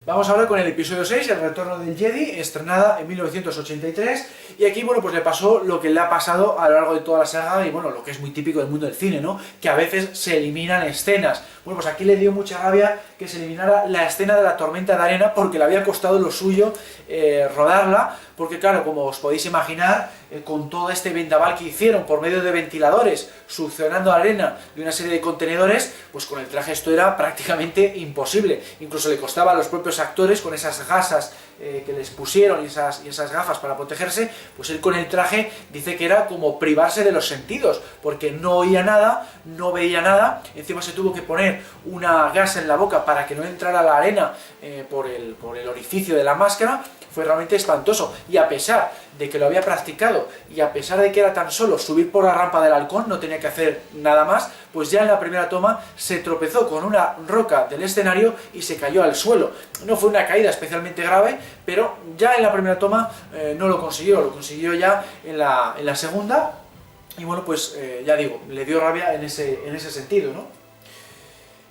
Vamos ahora con el episodio 6, El retorno del Jedi, estrenada en 1983, y aquí, bueno, pues le pasó lo que le ha pasado a lo largo de toda la saga, y bueno, lo que es muy típico del mundo del cine, ¿no? Que a veces se eliminan escenas. Bueno, pues aquí le dio mucha rabia que se eliminara la escena de la tormenta de arena, porque le había costado lo suyo rodarla, porque claro, como os podéis imaginar, con todo este vendaval que hicieron por medio de ventiladores, succionando arena de una serie de contenedores, pues con el traje esto era prácticamente imposible. Incluso le costaba a los propios actores, con esas gasas que les pusieron y esas gafas para protegerse, pues él con el traje dice que era como privarse de los sentidos, porque no oía nada, no veía nada, encima se tuvo que poner una gasa en la boca para que no entrara la arena por el orificio de la máscara. Fue realmente espantoso, y a pesar de que lo había practicado, y a pesar de que era tan solo subir por la rampa del halcón, no tenía que hacer nada más, pues ya en la primera toma se tropezó con una roca del escenario y se cayó al suelo. No fue una caída especialmente grave, pero ya en la primera toma no lo consiguió ya en la segunda, y bueno, pues ya digo, le dio rabia en ese sentido, ¿no?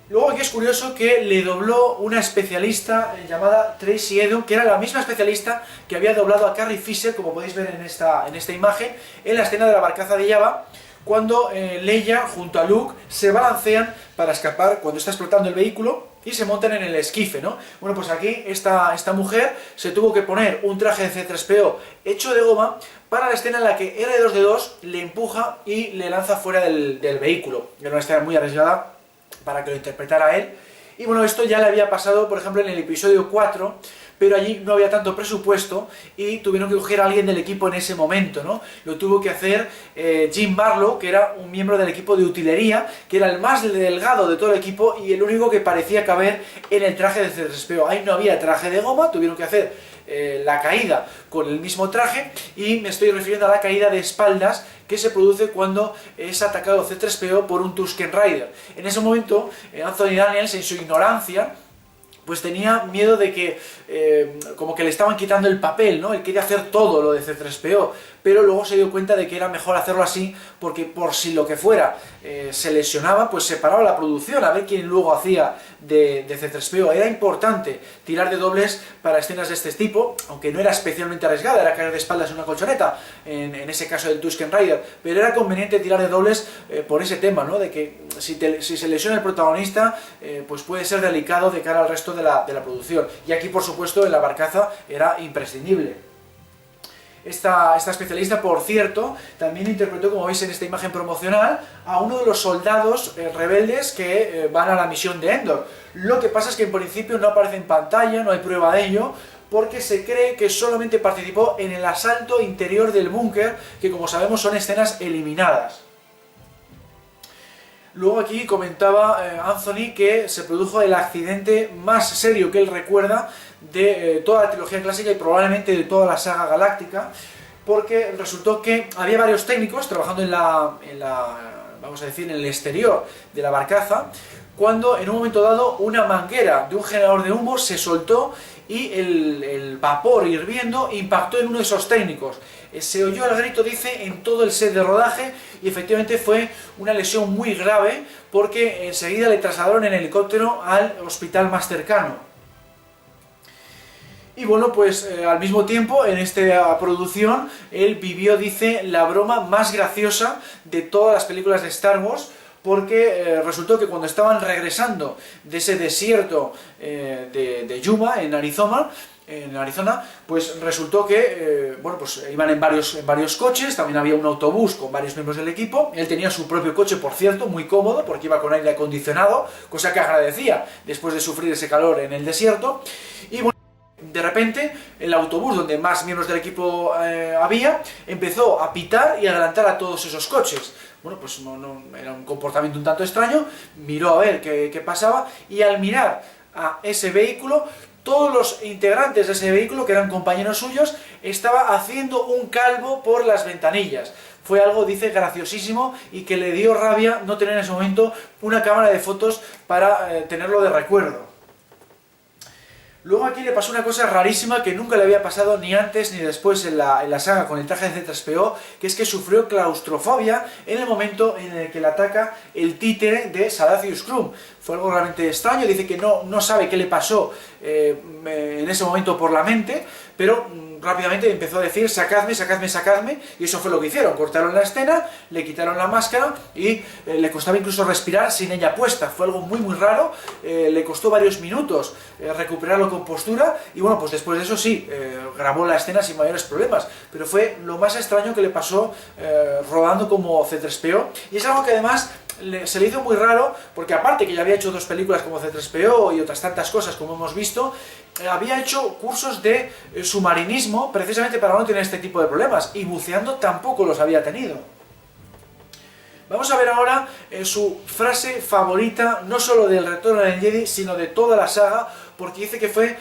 Luego aquí es curioso que le dobló una especialista llamada Tracy Edon, que era la misma especialista que había doblado a Carrie Fisher, como podéis ver en esta imagen, en la escena de la barcaza de Jabba, cuando Leia junto a Luke se balancean para escapar cuando está explotando el vehículo y se montan en el esquife, ¿no? Bueno, pues aquí esta mujer se tuvo que poner un traje de C3PO hecho de goma para la escena en la que R2D2 le empuja y le lanza fuera del vehículo. Era una escena muy arriesgada para que lo interpretara él. Y bueno, esto ya le había pasado, por ejemplo, en el episodio 4, pero allí no había tanto presupuesto y tuvieron que coger a alguien del equipo en ese momento, ¿no? Lo tuvo que hacer Jim Barlow, que era un miembro del equipo de utilería, que era el más delgado de todo el equipo y el único que parecía caber en el traje de C3PO. Ahí no había traje de goma, tuvieron que hacer la caída con el mismo traje, y me estoy refiriendo a la caída de espaldas que se produce cuando es atacado C3PO por un Tusken Raider. En ese momento, Anthony Daniels, en su ignorancia, pues tenía miedo de que, como que le estaban quitando el papel, ¿no? Él quería hacer todo lo de C3PO, pero luego se dio cuenta de que era mejor hacerlo así, porque por si lo que fuera se lesionaba, pues se paraba la producción, a ver quién luego hacía de C3PO. Era importante tirar de dobles para escenas de este tipo, aunque no era especialmente arriesgada, era caer de espaldas en una colchoneta, en ese caso del Tusken Raider, pero era conveniente tirar de dobles por ese tema, ¿no? De que si se lesiona el protagonista, pues puede ser delicado de cara al resto de la producción. Y aquí, por supuesto, en la barcaza era imprescindible. Esta especialista, por cierto, también interpretó, como veis en esta imagen promocional, a uno de los soldados rebeldes que van a la misión de Endor. Lo que pasa es que en principio no aparece en pantalla, no hay prueba de ello, porque se cree que solamente participó en el asalto interior del búnker, que como sabemos son escenas eliminadas. Luego aquí comentaba Anthony que se produjo el accidente más serio que él recuerda de toda la trilogía clásica y probablemente de toda la saga galáctica, porque resultó que había varios técnicos trabajando vamos a decir, en el exterior de la barcaza, cuando en un momento dado una manguera de un generador de humo se soltó y el vapor hirviendo impactó en uno de esos técnicos. Se oyó el grito, dice, en todo el set de rodaje, y efectivamente fue una lesión muy grave, porque enseguida le trasladaron en helicóptero al hospital más cercano. Y bueno, pues al mismo tiempo, en esta producción, él vivió, dice, la broma más graciosa de todas las películas de Star Wars, porque resultó que cuando estaban regresando de ese desierto de Yuma, en Arizona, pues resultó que, bueno, pues iban en varios coches, también había un autobús con varios miembros del equipo, él tenía su propio coche, por cierto, muy cómodo, porque iba con aire acondicionado, cosa que agradecía después de sufrir ese calor en el desierto, y bueno, de repente, el autobús donde más miembros del equipo había, empezó a pitar y a adelantar a todos esos coches. Bueno, pues era un comportamiento un tanto extraño, miró a ver qué pasaba, y al mirar a ese vehículo, todos los integrantes de ese vehículo, que eran compañeros suyos, estaba haciendo un calvo por las ventanillas. Fue algo, dice, graciosísimo, y que le dio rabia no tener en ese momento una cámara de fotos para tenerlo de recuerdo. Luego aquí le pasó una cosa rarísima que nunca le había pasado ni antes ni después en la saga con el traje de C-3PO, que es que sufrió claustrofobia en el momento en el que le ataca el títere de Salacious Crumb. Fue algo realmente extraño, dice que no sabe qué le pasó en ese momento por la mente, pero rápidamente empezó a decir sacadme, sacadme, sacadme, y eso fue lo que hicieron. Cortaron la escena, le quitaron la máscara y le costaba incluso respirar sin ella puesta. Fue algo muy raro, le costó varios minutos recuperar la compostura y bueno, pues después de eso sí, grabó la escena sin mayores problemas, pero fue lo más extraño que le pasó rodando como C-3PO, y es algo que además se le hizo muy raro, porque aparte que ya había hecho 2 películas como C-3PO y otras tantas cosas como hemos visto, había hecho cursos de submarinismo precisamente para no tener este tipo de problemas, y buceando tampoco los había tenido. Vamos a ver ahora su frase favorita, no solo del Retorno del Jedi, sino de toda la saga, porque dice que fue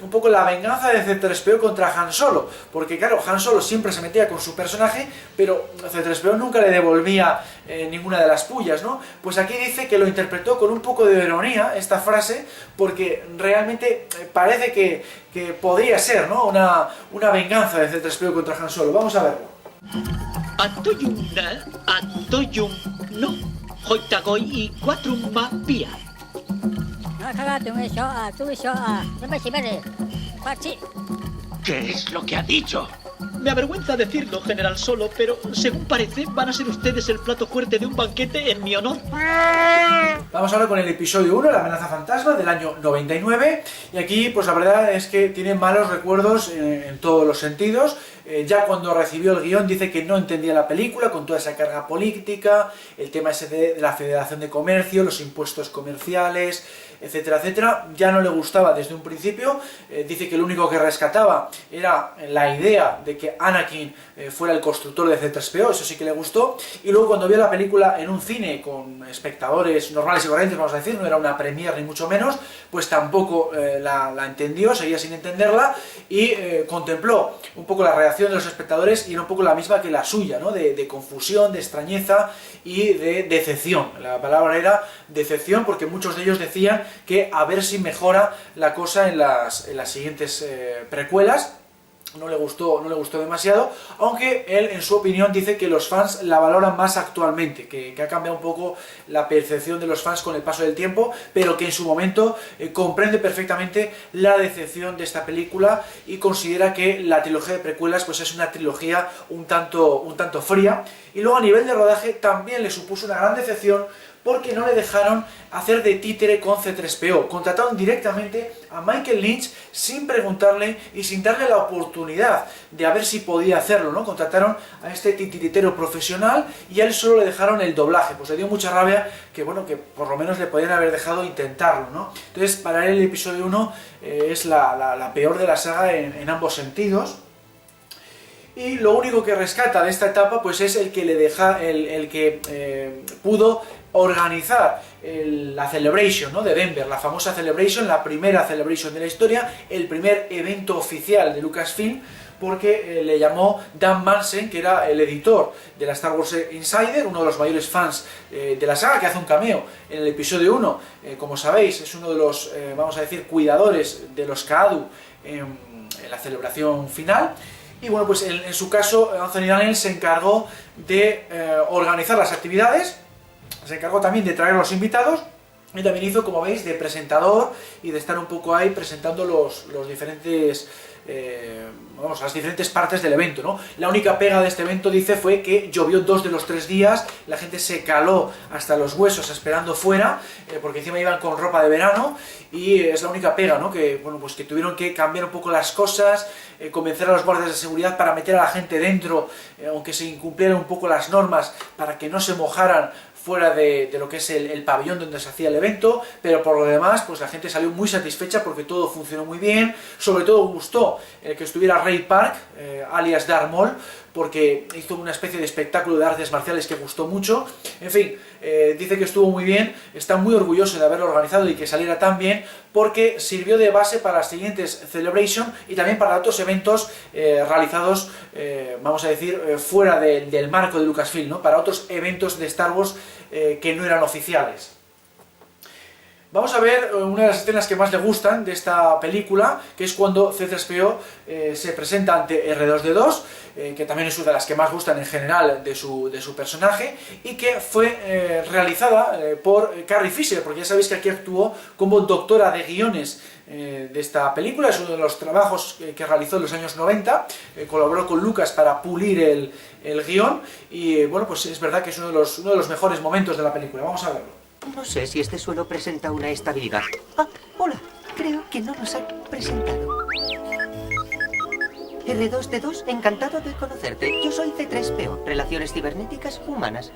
un poco la venganza de C-3PO contra Han Solo, porque claro, Han Solo siempre se metía con su personaje, pero C-3PO nunca le devolvía ninguna de las pullas, ¿no? Pues aquí dice que lo interpretó con un poco de ironía, esta frase, porque realmente parece que podría ser, ¿no?, una venganza de C-3PO contra Han Solo. Vamos a verlo. Atoyum no, hoitagoi y quatrum pia. ¿Qué es lo que ha dicho? Me avergüenza decirlo, General Solo, pero según parece van a ser ustedes el plato fuerte de un banquete en mi honor. Vamos ahora con el episodio 1, la amenaza fantasma, del año 99, y aquí pues la verdad es que tiene malos recuerdos en todos los sentidos. Ya cuando recibió el guión dice que no entendía la película con toda esa carga política, el tema ese de la Federación de Comercio, los impuestos comerciales, etcétera, etcétera. Ya no le gustaba desde un principio. Dice que lo único que rescataba era la idea de que Anakin fuera el constructor de C-3PO, eso sí que le gustó. Y luego cuando vio la película en un cine con espectadores normales y corrientes, vamos a decir, no era una premiere ni mucho menos, pues tampoco la entendió, seguía sin entenderla, y contempló un poco la reacción de los espectadores y era un poco la misma que la suya, ¿no?, de confusión, de extrañeza y de decepción. La palabra era decepción, porque muchos de ellos decían que a ver si mejora la cosa en las siguientes precuelas. No le gustó demasiado, aunque él en su opinión dice que los fans la valoran más actualmente, que ha cambiado un poco la percepción de los fans con el paso del tiempo, pero que en su momento comprende perfectamente la decepción de esta película y considera que la trilogía de precuelas pues es una trilogía un tanto fría. Y luego a nivel de rodaje también le supuso una gran decepción, porque no le dejaron hacer de títere con C-3PO. Contrataron directamente a Michael Lynch sin preguntarle y sin darle la oportunidad de a ver si podía hacerlo, ¿no? Contrataron a este titiritero profesional y a él solo le dejaron el doblaje. Pues le dio mucha rabia que, bueno, que por lo menos le podían haber dejado intentarlo, ¿no? Entonces, para él el episodio 1 es la peor de la saga en ambos sentidos. Y lo único que rescata de esta etapa pues es el que le deja, el que pudo organizar la Celebration, ¿no?, de Denver, la famosa Celebration, la primera Celebration de la historia, el primer evento oficial de Lucasfilm, porque le llamó Dan Mansen, que era el editor de la Star Wars Insider, uno de los mayores fans de la saga, que hace un cameo en el episodio 1, como sabéis, es uno de los, vamos a decir, cuidadores de los Kaadu en la celebración final. Y bueno, pues en su caso, Anthony Daniel se encargó de organizar las actividades, se encargó también de traer a los invitados, y también hizo, como veis, de presentador y de estar un poco ahí presentando los diferentes, las diferentes partes del evento, ¿no? La única pega de este evento, dice, fue que llovió 2 de los 3 días, la gente se caló hasta los huesos esperando fuera, porque encima iban con ropa de verano, y es la única pega, ¿no?, que, bueno, pues que tuvieron que cambiar un poco las cosas, convencer a los guardias de seguridad para meter a la gente dentro, aunque se incumplieran un poco las normas, para que no se mojaran fuera de lo que es el pabellón donde se hacía el evento, pero por lo demás pues la gente salió muy satisfecha porque todo funcionó muy bien. Sobre todo gustó el que estuviera Ray Park, alias Darth Maul, porque hizo una especie de espectáculo de artes marciales que gustó mucho. En fin, dice que estuvo muy bien, está muy orgulloso de haberlo organizado y que saliera tan bien, porque sirvió de base para las siguientes Celebration y también para otros eventos realizados, vamos a decir, fuera del marco de Lucasfilm, ¿no?, para otros eventos de Star Wars que no eran oficiales. Vamos a ver una de las escenas que más le gustan de esta película, que es cuando C-3PO se presenta ante R2-D2, que también es una de las que más gustan en general de su personaje, y que fue realizada por Carrie Fisher, porque ya sabéis que aquí actuó como doctora de guiones de esta película. Es uno de los trabajos que realizó en los años 90, colaboró con Lucas para pulir el guión, y bueno, pues es verdad que es uno de los mejores momentos de la película. Vamos a verlo. No sé si este suelo presenta una estabilidad. Ah, hola. Creo que no nos ha presentado. R2-D2, encantado de conocerte. Yo soy C-3PO, Relaciones Cibernéticas Humanas.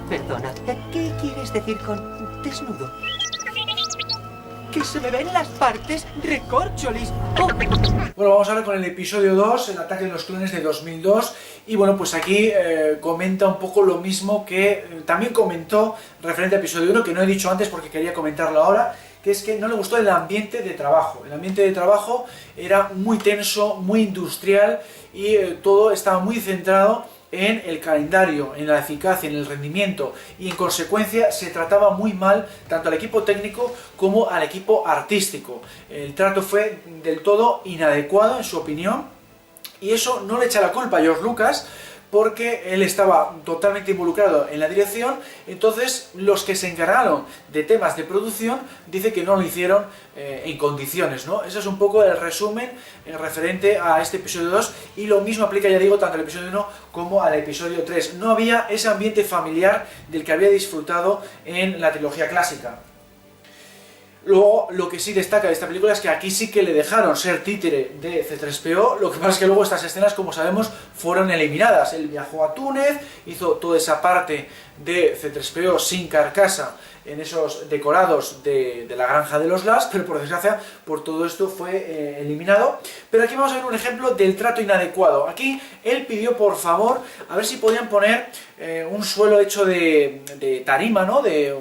Perdona, ¿qué quieres decir con desnudo? ¡Que se me ven las partes! ¡Recorcholis! ¡Oh! Bueno, vamos ahora con el episodio 2, el ataque de los clones de 2002, y bueno, pues aquí comenta un poco lo mismo que también comentó referente al episodio 1, que no he dicho antes porque quería comentarlo ahora, que es que no le gustó el ambiente de trabajo. El ambiente de trabajo era muy tenso, muy industrial, y todo estaba muy centrado en el calendario, en la eficacia, en el rendimiento, y en consecuencia se trataba muy mal tanto al equipo técnico como al equipo artístico. El trato fue del todo inadecuado en su opinión, y eso no le echa la culpa a George Lucas, porque él estaba totalmente involucrado en la dirección. Entonces los que se encargaron de temas de producción dice que no lo hicieron en condiciones, ¿no? Ese es un poco el resumen referente a este episodio 2, y lo mismo aplica, ya digo, tanto al episodio 1 como al episodio 3. No había ese ambiente familiar del que había disfrutado en la trilogía clásica. Luego, lo que sí destaca de esta película es que aquí sí que le dejaron ser títere de C-3PO, lo que pasa es que luego estas escenas, como sabemos, fueron eliminadas. Él viajó a Túnez, hizo toda esa parte de C-3PO sin carcasa en esos decorados de la granja de los Lars, pero por desgracia, por todo esto fue eliminado. Pero aquí vamos a ver un ejemplo del trato inadecuado. Aquí él pidió, por favor, a ver si podían poner un suelo hecho de tarima, ¿no? De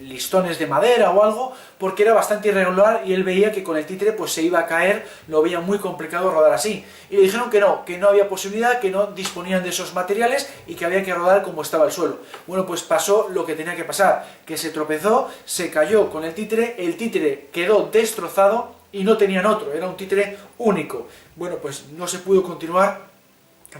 listones de madera o algo, porque era bastante irregular y él veía que con el títere pues se iba a caer, lo veía muy complicado rodar así. Y le dijeron que no había posibilidad, que no disponían de esos materiales y que había que rodar como estaba el suelo. Bueno, pues pasó lo que tenía que pasar, que se tropezó, se cayó con el títere quedó destrozado y no tenían otro, era un títere único. Bueno, pues no se pudo continuar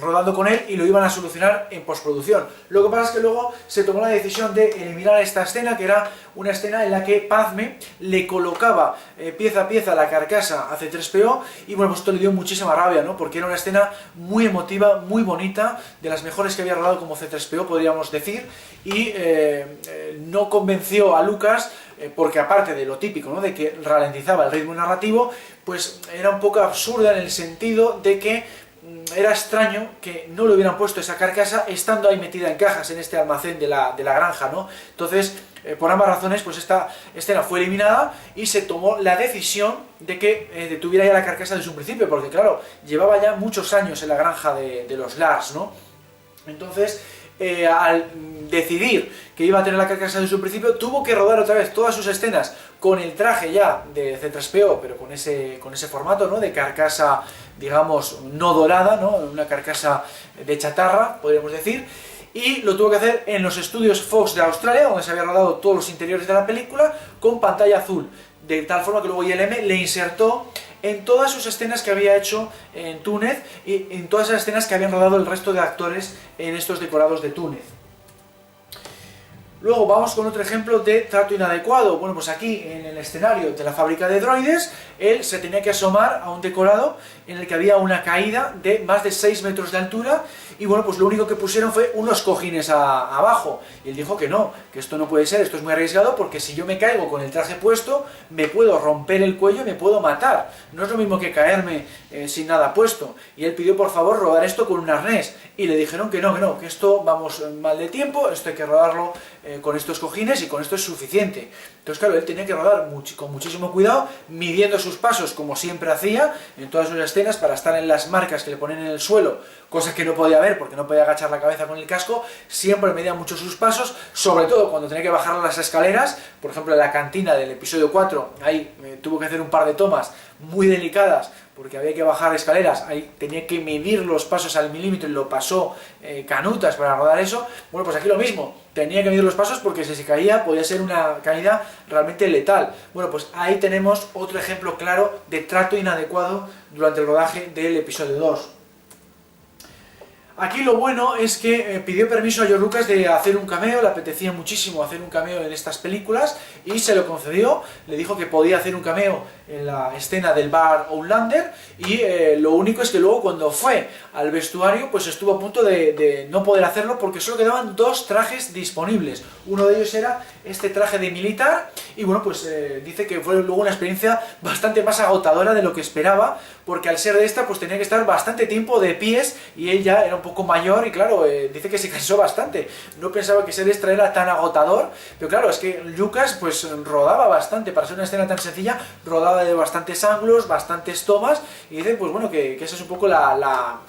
rodando con él y lo iban a solucionar en postproducción. Lo que pasa es que luego se tomó la decisión de eliminar esta escena, que era una escena en la que Padme le colocaba pieza a pieza la carcasa a C-3PO, y bueno, pues esto le dio muchísima rabia, ¿no? Porque era una escena muy emotiva, muy bonita, de las mejores que había rodado como C-3PO, podríamos decir, y no convenció a Lucas, porque aparte de lo típico, ¿no? De que ralentizaba el ritmo narrativo, pues era un poco absurda en el sentido de que era extraño que no le hubieran puesto esa carcasa estando ahí metida en cajas en este almacén de la granja, ¿no? Entonces, por ambas razones, pues esta escena fue eliminada y se tomó la decisión de que detuviera ya la carcasa desde un principio, porque claro, llevaba ya muchos años en la granja de los Lars, ¿no? Entonces, al decidir que iba a tener la carcasa desde un principio, tuvo que rodar otra vez todas sus escenas con el traje ya de C-3PO, pero con ese formato, ¿no? De carcasa, digamos, no dorada, ¿no? Una carcasa de chatarra, podríamos decir, y lo tuvo que hacer en los estudios Fox de Australia, donde se había rodado todos los interiores de la película, con pantalla azul, de tal forma que luego ILM le insertó en todas sus escenas que había hecho en Túnez y en todas esas escenas que habían rodado el resto de actores en estos decorados de Túnez. Luego vamos con otro ejemplo de trato inadecuado. Bueno, pues aquí en el escenario de la fábrica de droides, él se tenía que asomar a un decorado en el que había una caída de más de 6 metros de altura, y bueno, pues lo único que pusieron fue unos cojines abajo, y él dijo que no, que esto no puede ser, esto es muy arriesgado, porque si yo me caigo con el traje puesto, me puedo romper el cuello y me puedo matar, no es lo mismo que caerme sin nada puesto. Y él pidió por favor rodar esto con un arnés, y le dijeron que no, que esto vamos mal de tiempo, esto hay que rodarlo con estos cojines y con esto es suficiente. Entonces claro, él tenía que rodar con muchísimo cuidado, midiendo sus pasos como siempre hacía en todas sus escenas para estar en las marcas que le ponen en el suelo, cosa que no podía ver porque no podía agachar la cabeza con el casco. Siempre medía mucho sus pasos, sobre todo cuando tenía que bajar las escaleras, por ejemplo en la cantina del episodio 4, ahí tuvo que hacer un par de tomas muy delicadas, porque había que bajar escaleras, ahí tenía que medir los pasos al milímetro y lo pasó canutas para rodar eso. Bueno, pues aquí lo mismo, tenía que medir los pasos porque si se caía podía ser una caída realmente letal. Bueno, pues ahí tenemos otro ejemplo claro de trato inadecuado durante el rodaje del episodio 2. Aquí lo bueno es que pidió permiso a George Lucas de hacer un cameo, le apetecía muchísimo hacer un cameo en estas películas y se lo concedió, le dijo que podía hacer un cameo en la escena del bar Outlander y lo único es que luego cuando fue al vestuario pues estuvo a punto de no poder hacerlo porque solo quedaban 2 trajes disponibles. Uno de ellos era este traje de militar y bueno, pues dice que fue luego una experiencia bastante más agotadora de lo que esperaba, porque al ser de esta pues tenía que estar bastante tiempo de pies y él ya era un poco mayor y claro, dice que se cansó bastante. No pensaba que ser extra era tan agotador, pero claro, es que Lucas pues rodaba bastante, para ser una escena tan sencilla, rodaba de bastantes ángulos, bastantes tomas, y dice pues bueno que esa es un poco la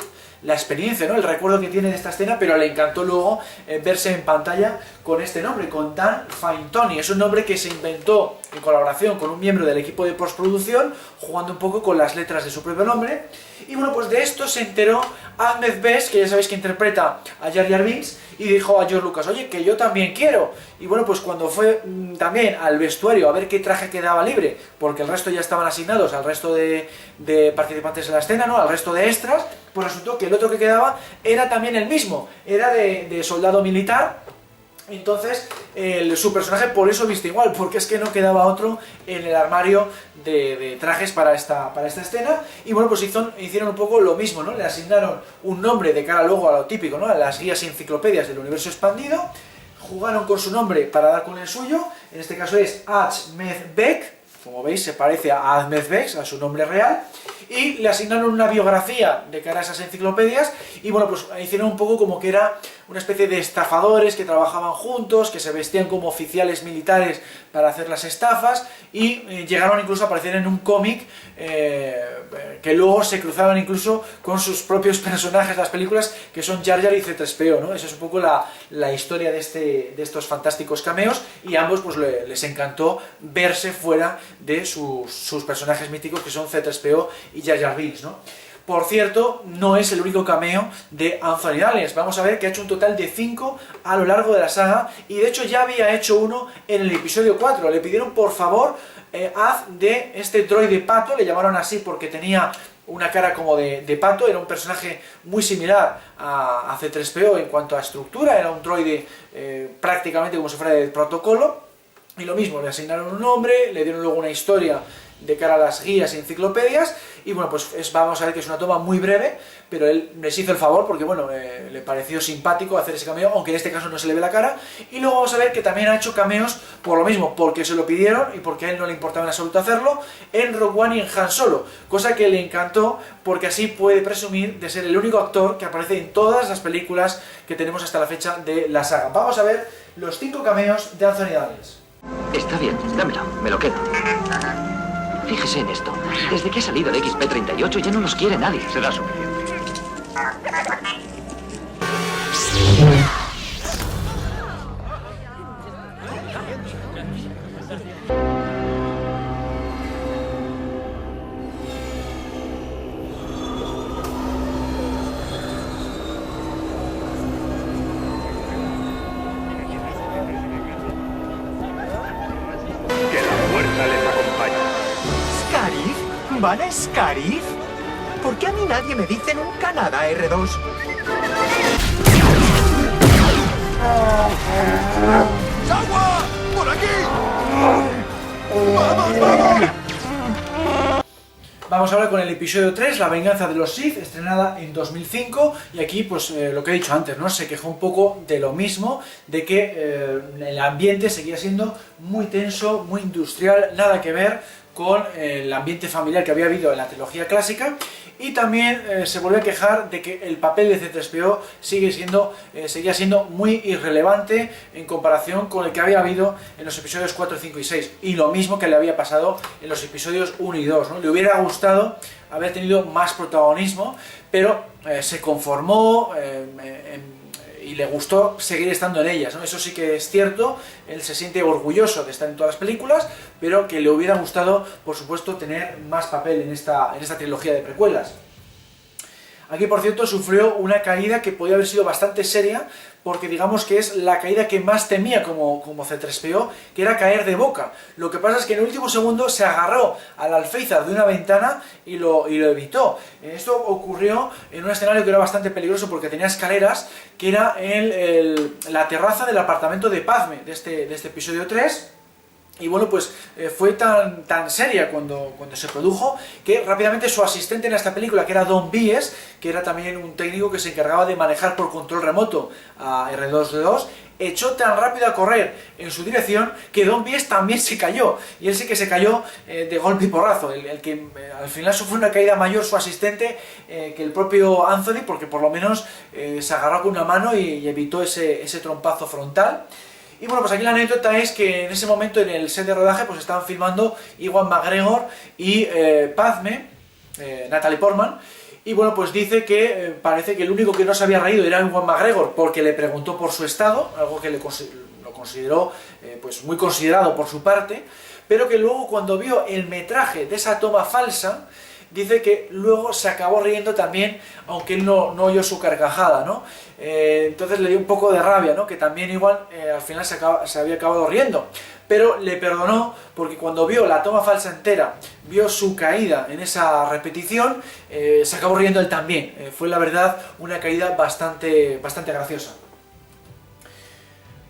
experiencia, ¿no? El recuerdo que tiene de esta escena, pero le encantó luego verse en pantalla con este nombre, con Dan Fintoni. Es un nombre que se inventó en colaboración con un miembro del equipo de postproducción, jugando un poco con las letras de su propio nombre. Y bueno, pues de esto se enteró Ahmed Best, que ya sabéis que interpreta a Jar Jar Binks, y dijo a George Lucas, oye, que yo también quiero. Y bueno, pues cuando fue también al vestuario a ver qué traje quedaba libre, porque el resto ya estaban asignados al resto de participantes en la escena, ¿no? Al resto de extras, pues resultó que el otro que quedaba era también el mismo, era de soldado militar. Entonces su personaje por eso viste igual, porque es que no quedaba otro en el armario de trajes para esta escena. Y bueno, pues hicieron un poco lo mismo, ¿no? Le asignaron un nombre de cara luego a lo típico, ¿no? A las guías y enciclopedias del universo expandido. Jugaron con su nombre para dar con el suyo, en este caso es Ahmed Best, como veis se parece a Ahmed Best, a su nombre real, y le asignaron una biografía de cara a esas enciclopedias, y bueno, pues hicieron un poco como que era una especie de estafadores que trabajaban juntos, que se vestían como oficiales militares para hacer las estafas, y llegaron incluso a aparecer en un cómic que luego se cruzaban incluso con sus propios personajes de las películas, que son Jar Jar y C-3PO, ¿no? Esa es un poco la historia de estos fantásticos cameos, y a ambos pues les encantó verse fuera de sus personajes míticos, que son C-3PO y Jar Jar Binks, ¿no? Por cierto, no es el único cameo de Anthony Daniels. Vamos a ver que ha hecho un total de 5 a lo largo de la saga, y de hecho ya había hecho uno en el episodio 4. Le pidieron por favor, haz de este droide pato, le llamaron así porque tenía una cara como de pato, era un personaje muy similar a C-3PO en cuanto a estructura, era un droide prácticamente como si fuera de protocolo, y lo mismo, le asignaron un nombre, le dieron luego una historia de cara a las guías y enciclopedias, y bueno, pues vamos a ver que es una toma muy breve, pero él les hizo el favor porque bueno, le pareció simpático hacer ese cameo, aunque en este caso no se le ve la cara. Y luego vamos a ver que también ha hecho cameos por lo mismo, porque se lo pidieron y porque a él no le importaba en absoluto hacerlo, en Rogue One y en Han Solo, cosa que le encantó porque así puede presumir de ser el único actor que aparece en todas las películas que tenemos hasta la fecha de la saga. Vamos a ver los 5 cameos de Anthony Daniels. Está bien, dámelo, me lo quedo. Fíjese en esto. Desde que ha salido el XP-38 ya no nos quiere nadie. Será suficiente. Que la fuerza les acompañe. ¿Scarif? ¿Van a Scarif? ¿Por qué a mí nadie me dice nunca nada, R2? ¡Agua! ¡Por aquí! ¡Vamos, vamos! Vamos ahora con el episodio 3, La venganza de los Sith, estrenada en 2005, y aquí pues lo que he dicho antes, ¿no? Se quejó un poco de lo mismo, de que el ambiente seguía siendo muy tenso, muy industrial, nada que ver con el ambiente familiar que había habido en la trilogía clásica, y también se volvió a quejar de que el papel de C-3PO seguía siendo muy irrelevante en comparación con el que había habido en los episodios 4, 5 y 6, y lo mismo que le había pasado en los episodios 1 y 2, ¿no? Le hubiera gustado haber tenido más protagonismo, pero se conformó y le gustó seguir estando en ellas, ¿no? Eso sí que es cierto, él se siente orgulloso de estar en todas las películas, pero que le hubiera gustado, por supuesto, tener más papel en esta trilogía de precuelas. Aquí, por cierto, sufrió una caída que podía haber sido bastante seria, porque digamos que es la caída que más temía como C-3PO, que era caer de boca. Lo que pasa es que en el último segundo se agarró al alféizar de una ventana y lo evitó. Esto ocurrió en un escenario que era bastante peligroso porque tenía escaleras, que era en la terraza del apartamento de Padme, de este episodio 3. Y bueno, pues fue tan seria cuando se produjo que rápidamente su asistente en esta película, que era Don Bies, que era también un técnico que se encargaba de manejar por control remoto a R2D2, echó tan rápido a correr en su dirección que Don Bies también se cayó. Y él sí que se cayó de golpe y porrazo. El que al final sufrió una caída mayor su asistente que el propio Anthony, porque por lo menos se agarró con una mano y evitó ese trompazo frontal. Y bueno, pues aquí la anécdota es que en ese momento en el set de rodaje pues estaban filmando Ewan McGregor y Padme, Natalie Portman, y bueno, pues dice que parece que el único que no se había reído era Ewan McGregor porque le preguntó por su estado, algo que lo consideró pues muy considerado por su parte, pero que luego cuando vio el metraje de esa toma falsa, dice que luego se acabó riendo también, aunque él no oyó su carcajada, ¿no? Entonces le dio un poco de rabia, ¿no? Que también igual al final se había acabado riendo. Pero le perdonó porque cuando vio la toma falsa entera, vio su caída en esa repetición, se acabó riendo él también. Fue la verdad una caída bastante graciosa.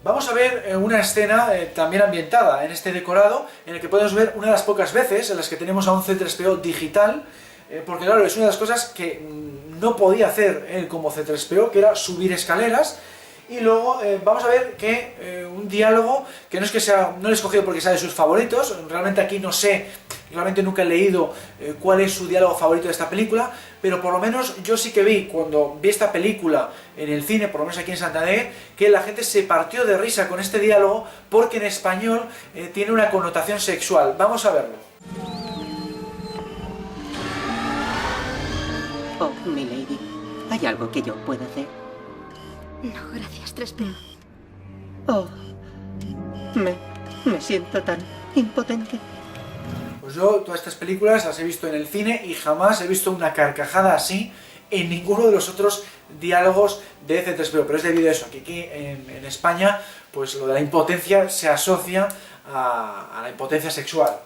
Vamos a ver una escena también ambientada en este decorado, en el que podemos ver una de las pocas veces en las que tenemos a un C-3PO digital, porque claro, es una de las cosas que no podía hacer él como C-3PO, que era subir escaleras. Y luego vamos a ver que un diálogo, que no es que no lo he escogido porque sea de sus favoritos, realmente aquí no sé, realmente nunca he leído cuál es su diálogo favorito de esta película, pero por lo menos yo sí que vi, cuando vi esta película en el cine, por lo menos aquí en Santander, que la gente se partió de risa con este diálogo porque en español tiene una connotación sexual. Vamos a verlo. Oh, milady, ¿hay algo que yo pueda hacer? No, gracias, 3PO. Oh, me siento tan impotente. Pues yo todas estas películas las he visto en el cine y jamás he visto una carcajada así en ninguno de los otros diálogos de C-3PO, pero es debido a eso, que aquí en España pues lo de la impotencia se asocia a la impotencia sexual.